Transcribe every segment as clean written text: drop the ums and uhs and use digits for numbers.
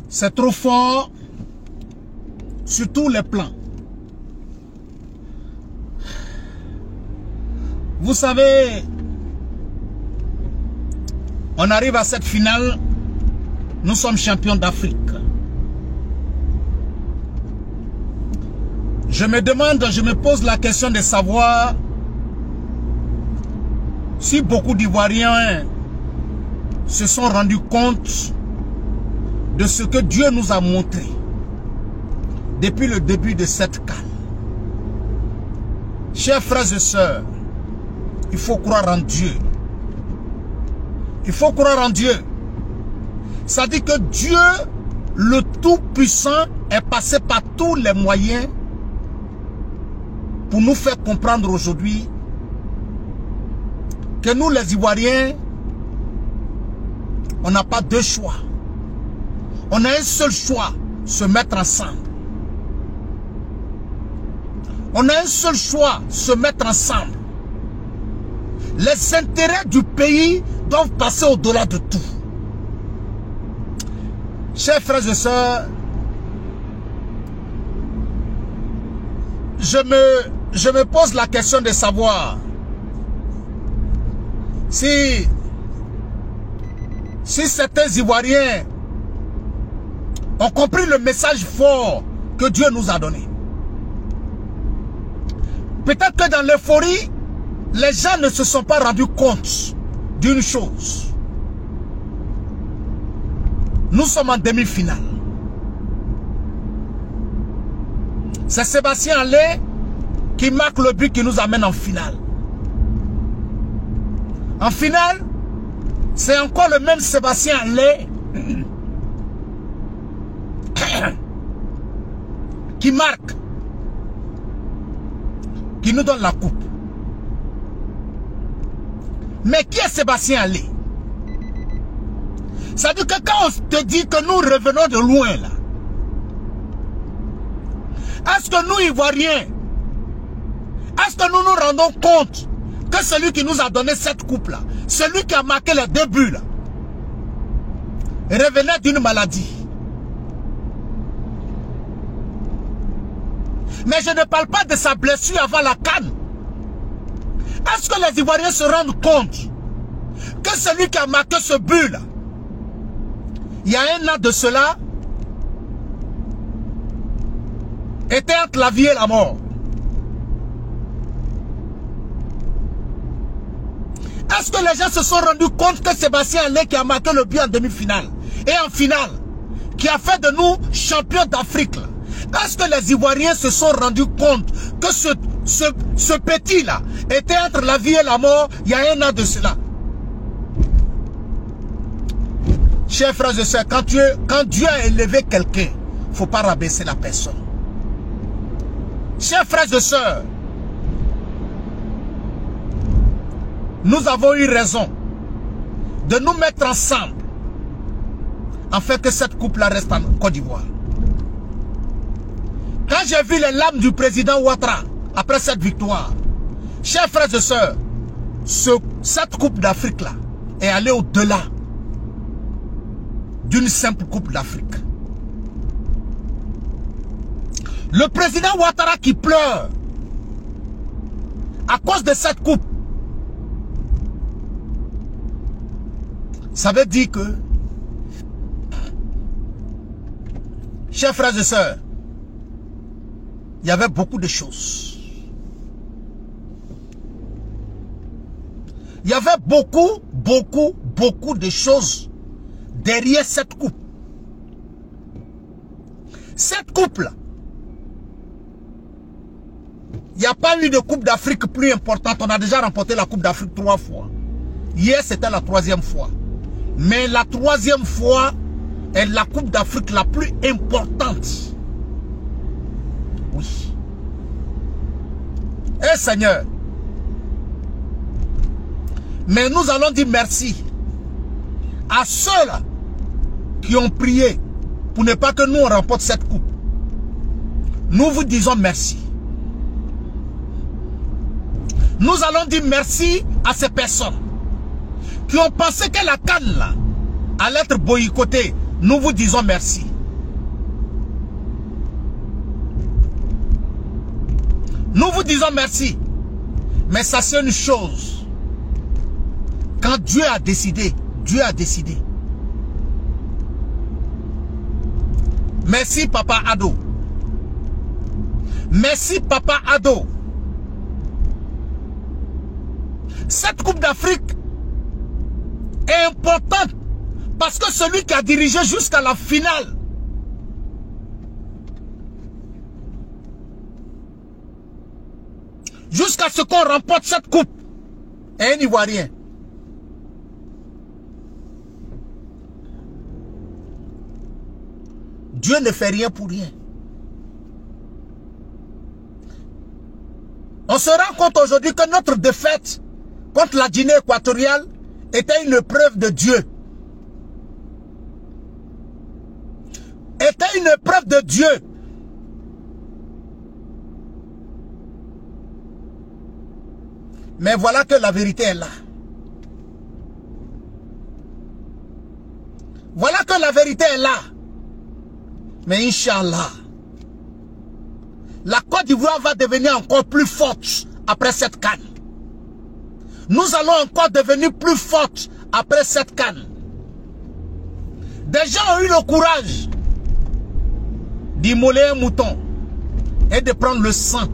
C'est trop fort sur tous les plans. Vous savez, on arrive à cette finale, nous sommes champions d'Afrique. Je me demande, je me pose la question de savoir si beaucoup d'Ivoiriens se sont rendus compte de ce que Dieu nous a montré depuis le début de cette CAN. Chers frères et sœurs, il faut croire en Dieu. Il faut croire en Dieu. Ça dit que Dieu, le Tout-Puissant, est passé par tous les moyens pour nous faire comprendre aujourd'hui que nous, les Ivoiriens, on n'a pas deux choix. On a un seul choix, se mettre ensemble. On a un seul choix, se mettre ensemble. Les intérêts du pays doivent passer au-delà de tout. Chers frères et sœurs, je me pose la question de savoir si certains Ivoiriens ont compris le message fort que Dieu nous a donné. Peut-être que dans l'euphorie, les gens ne se sont pas rendus compte d'une chose. Nous sommes en demi-finale. C'est Sébastien Haller qui marque le but qui nous amène en finale. En finale, c'est encore le même Sébastien Haller qui marque, qui nous donne la coupe. Mais qui est Sébastien Haller? Ça veut dire que quand on te dit que nous revenons de loin là, est-ce que nous Ivoiriens, est-ce que nous nous rendons compte que celui qui nous a donné cette coupe là, celui qui a marqué les deux buts là, revenait d'une maladie? Mais je ne parle pas de sa blessure avant la CAN. Est-ce que les Ivoiriens se rendent compte que celui qui a marqué ce but là, il y a un an de cela, était entre la vie et la mort? Est-ce que les gens se sont rendus compte que Sébastien Haller qui a marqué le but en demi-finale et en finale, qui a fait de nous champions d'Afrique, est-ce que les Ivoiriens se sont rendus compte que ce petit-là était entre la vie et la mort il y a un an de cela? Chers frères et sœurs, quand Dieu a élevé quelqu'un, il ne faut pas rabaisser la personne. Chers frères et sœurs, nous avons eu raison de nous mettre ensemble afin que cette coupe-là reste en Côte d'Ivoire. Quand j'ai vu les larmes du président Ouattara après cette victoire, chers frères et sœurs, cette coupe d'Afrique-là est allée au-delà d'une simple coupe d'Afrique. Le président Ouattara qui pleure à cause de cette coupe, ça veut dire que, chers frères et sœurs, il y avait beaucoup de choses. Il y avait beaucoup de choses derrière cette coupe. Cette coupe-là, il n'y a pas eu de coupe d'Afrique plus importante. On a déjà remporté la coupe d'Afrique 3 fois. Hier, c'était la 3e fois. Mais la 3e fois est la coupe d'Afrique la plus importante. Oui. Eh Seigneur. Mais nous allons dire merci à ceux-là qui ont prié pour ne pas que nous on remporte cette coupe. Nous vous disons merci. Nous allons dire merci à ces personnes qui ont pensé que la CAN là allait être boycottée, nous vous disons merci. Nous vous disons merci. Mais ça c'est une chose. Quand Dieu a décidé, Dieu a décidé. Merci Papa Ado. Merci Papa Ado. Cette Coupe d'Afrique est importante parce que celui qui a dirigé jusqu'à la finale, jusqu'à ce qu'on remporte cette coupe, est un Ivoirien. Dieu ne fait rien pour rien. On se rend compte aujourd'hui que notre défaite contre la Guinée équatoriale était une épreuve de Dieu. Était une épreuve de Dieu. Mais voilà que la vérité est là. Voilà que la vérité est là. Mais Inch'Allah, la Côte d'Ivoire va devenir encore plus forte après cette CAN. Nous allons encore devenir plus fortes après cette CAN. Des gens ont eu le courage d'immoler un mouton et de prendre le sang,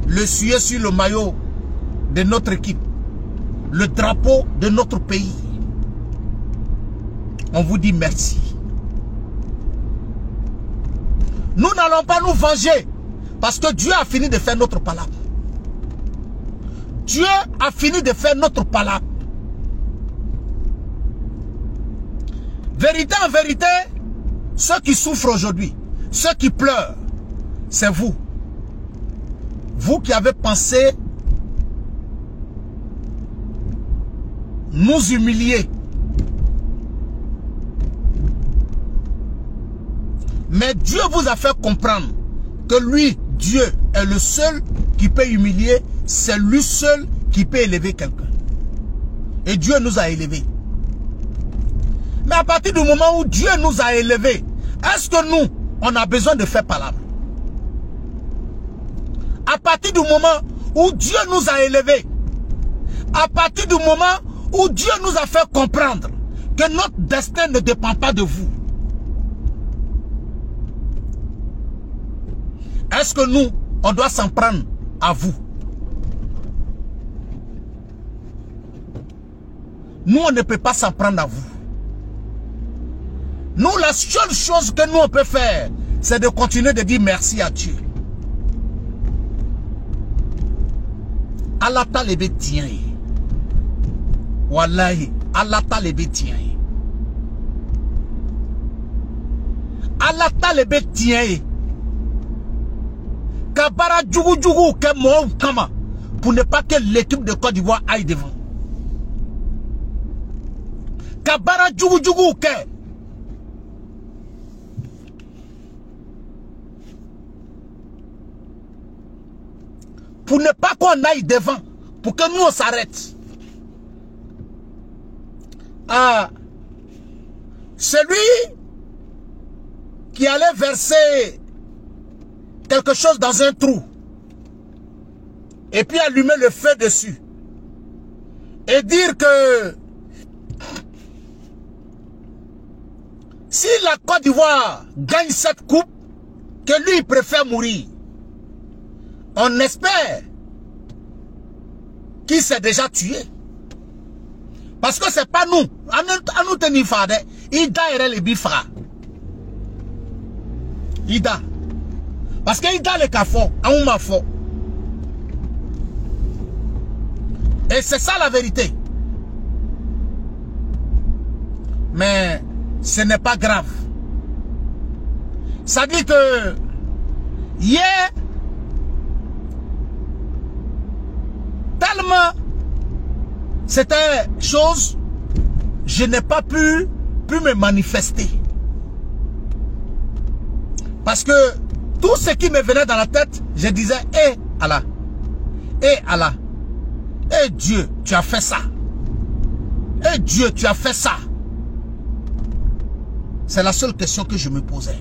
le suer sur le maillot de notre équipe, le drapeau de notre pays. On vous dit merci. Nous n'allons pas nous venger parce que Dieu a fini de faire notre palabre. Dieu a fini de faire notre palabre. Vérité en vérité, ceux qui souffrent aujourd'hui, ceux qui pleurent, c'est vous. Vous qui avez pensé nous humilier. Mais Dieu vous a fait comprendre que lui, Dieu, est le seul qui peut humilier. C'est lui seul qui peut élever quelqu'un. Et Dieu nous a élevés. Mais à partir du moment où Dieu nous a élevés, est-ce que nous, on a besoin de faire palabre? À partir du moment où Dieu nous a élevés, à partir du moment où Dieu nous a fait comprendre que notre destin ne dépend pas de vous, est-ce que nous, on doit s'en prendre à vous? Nous, on ne peut pas s'en prendre à vous. Nous, la seule chose que nous, on peut faire, c'est de continuer de dire merci à Dieu. Allah t'a levé tien. Wallahi, Allah t'a levé tien. Allah t'a levé tien. Kabara djougou djougou ke mou kama pour ne pas que l'équipe de Côte d'Ivoire aille devant. Kabara djougou djougou ke. Pour ne pas qu'on aille devant, pour que nous on s'arrête. Ah, celui qui allait verser quelque chose dans un trou et puis allumer le feu dessus et dire que si la Côte d'Ivoire gagne cette coupe, que lui il préfère mourir. On espère qu'il s'est déjà tué. Parce que c'est pas nous. À nous tenir fade. Ida et les bifra. Ida. Parce que Ida les cafons, à un mafo. Et c'est ça la vérité. Mais ce n'est pas grave. Ça dit que hier, tellement c'était chose, je n'ai pas pu me manifester. Parce que tout ce qui me venait dans la tête, je disais, eh Allah, eh Allah, eh Dieu, tu as fait ça. quel Dieu tu as fait ça? C'est la seule question que je me posais.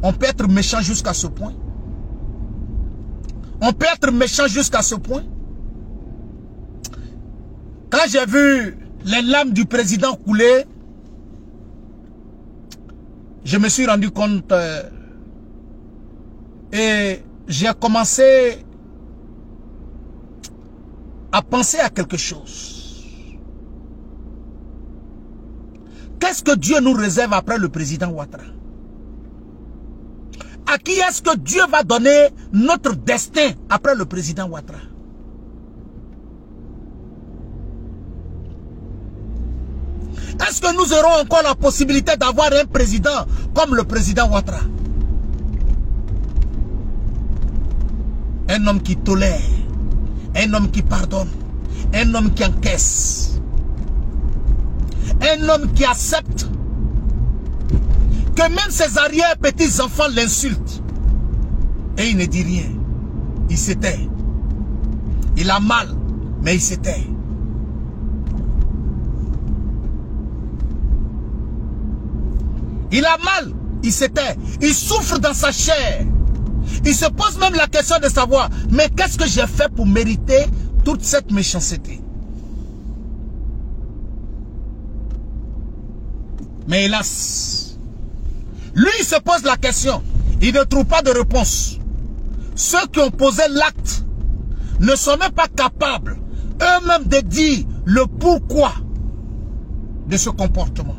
On peut être méchant jusqu'à ce point. On peut être méchant jusqu'à ce point. Quand j'ai vu les larmes du président couler, je me suis rendu compte et j'ai commencé à penser à quelque chose. Qu'est-ce que Dieu nous réserve après le président Ouattara? À qui est-ce que Dieu va donner notre destin après le président Ouattara? Est-ce que nous aurons encore la possibilité d'avoir un président comme le président Ouattara? Un homme qui tolère, un homme qui pardonne, un homme qui encaisse, un homme qui accepte que même ses arrière-petits-enfants l'insultent. Et il ne dit rien. Il se tait. Il a mal, mais il se tait. Il a mal, il se tait. Il souffre dans sa chair. Il se pose même la question de savoir, mais qu'est-ce que j'ai fait pour mériter toute cette méchanceté? Mais hélas, lui il se pose la question. Il ne trouve pas de réponse. Ceux qui ont posé l'acte ne sont même pas capables eux-mêmes de dire le pourquoi de ce comportement.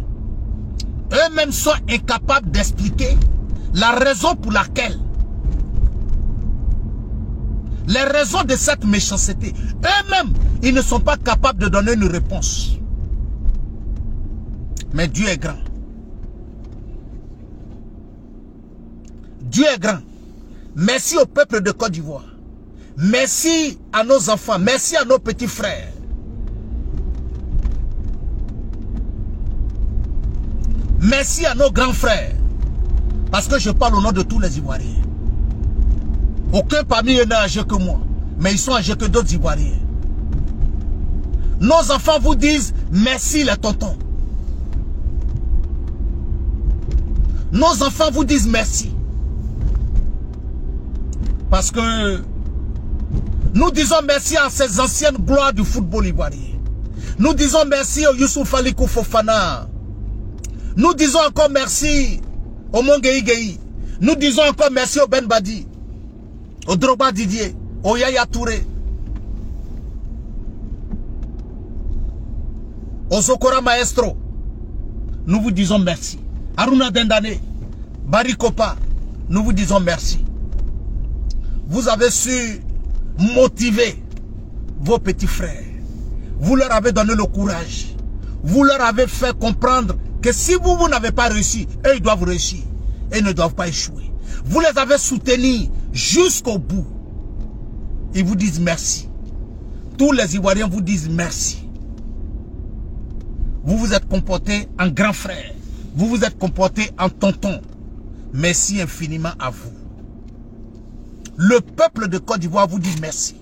Eux-mêmes sont incapables d'expliquer la raison pour laquelle, les raisons de cette méchanceté. Eux-mêmes, ils ne sont pas capables de donner une réponse. Mais Dieu est grand. Dieu est grand. Merci au peuple de Côte d'Ivoire. Merci à nos enfants. Merci à nos petits frères. Merci à nos grands frères. Parce que je parle au nom de tous les Ivoiriens. Aucun parmi eux n'est âgé que moi. Mais ils sont âgés que d'autres Ivoiriens. Nos enfants vous disent merci les tontons. Nos enfants vous disent merci. Parce que nous disons merci à ces anciennes gloires du football ivoirien. Nous disons merci au Youssouf Alikou Fofana. Nous disons encore merci au Mongueï Gueï. Nous disons encore merci au Ben Badi, au Drogba Didier, au Yaya Touré, au Zokora Maestro. Nous vous disons merci. Aruna Dendane, Barikopa, nous vous disons merci. Vous avez su motiver vos petits frères. Vous leur avez donné le courage. Vous leur avez fait comprendre que si vous n'avez pas réussi, eux ils doivent réussir. Et ils ne doivent pas échouer. Vous les avez soutenus jusqu'au bout. Ils vous disent merci. Tous les Ivoiriens vous disent merci. Vous vous êtes comportés en grand frère. Vous vous êtes comportés en tonton. Merci infiniment à vous. Le peuple de Côte d'Ivoire vous dit merci.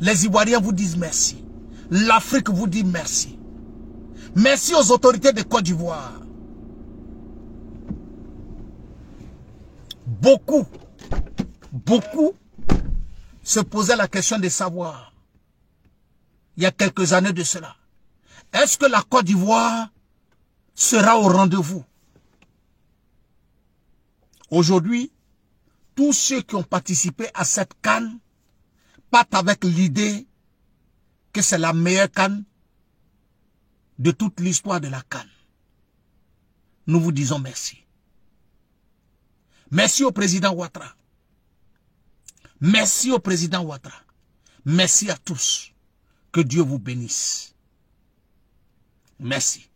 Les Ivoiriens vous disent merci. L'Afrique vous dit merci. Merci aux autorités de Côte d'Ivoire. Beaucoup se posaient la question de savoir, il y a quelques années de cela, est-ce que la Côte d'Ivoire sera au rendez-vous? Aujourd'hui, tous ceux qui ont participé à cette CAN partent avec l'idée que c'est la meilleure CAN de toute l'histoire de la CAN. Nous vous disons merci. Merci au président Ouattara. Merci au président Ouattara. Merci à tous. Que Dieu vous bénisse. Merci.